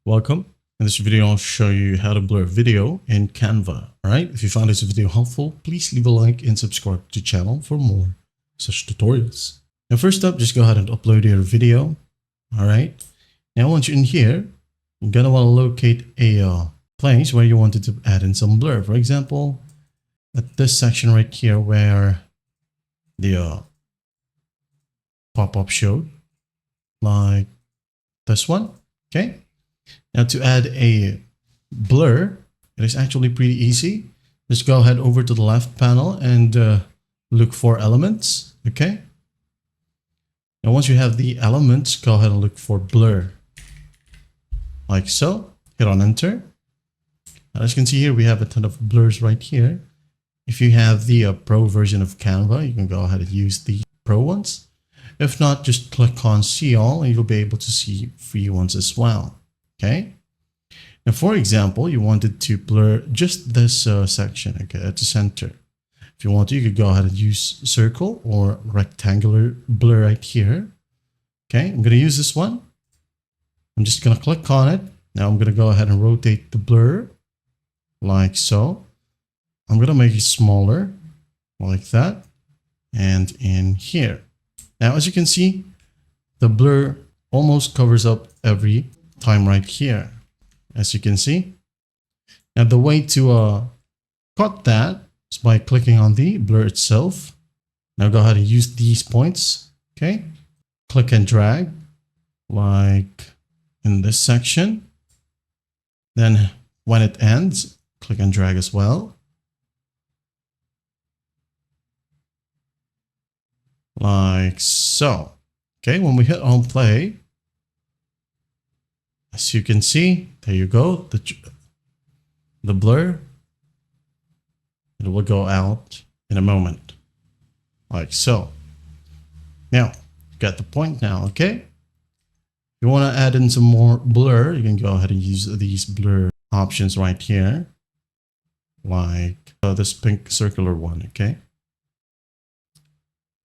Welcome. In this video, I'll show you how to blur video in Canva. All right. If you found this video helpful, please leave a like and subscribe to the channel for more such tutorials. Now, first up, just go ahead and upload your video. All right. Now, once you're in here, you're going to want to locate a place where you wanted to add in some blur. For example, at this section right here where the pop-up showed, like this one. Okay. Now to add a blur, it is actually pretty easy. Just go ahead over to the left panel and look for elements. Okay. Now once you have the elements, go ahead and look for blur. Like so. Hit on enter. Now, as you can see here, we have a ton of blurs right here. If you have the pro version of Canva, you can go ahead and use the pro ones. If not, just click on see all and you'll be able to see free ones as well. Okay. Now, for example, you wanted to blur just this section, okay, at the center. If you want to, you could go ahead and use circle or rectangular blur right here. Okay, I'm going to use this one. I'm just going to click on it. Now I'm going to go ahead and rotate the blur like so. I'm going to make it smaller like that and in here. Now, as you can see, the blur almost covers up every time right here, as you can see. Now the way to cut that is by clicking on the blur itself. Now go ahead and use these points. Okay, click and drag like in this section. Then when it ends, click and drag as well, like so. Okay, when we hit on play, as you can see, there you go, the blur, it will go out in a moment, like so. Now, you got the point now, okay? If you want to add in some more blur, you can go ahead and use these blur options right here, like this pink circular one, okay?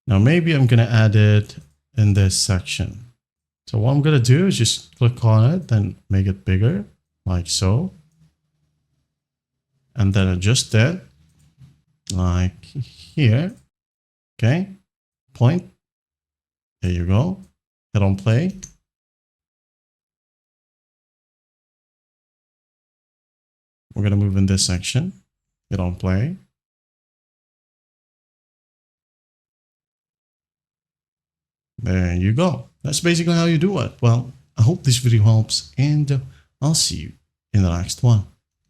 Now, maybe I'm going to add it in this section. So what I'm going to do is just click on it, then make it bigger, like so. And then adjust it, like here. Okay, point. There you go. Hit on play. We're going to move in this section. Hit on play. There you go. That's basically how you do it. Well, I hope this video helps and I'll see you in the next one.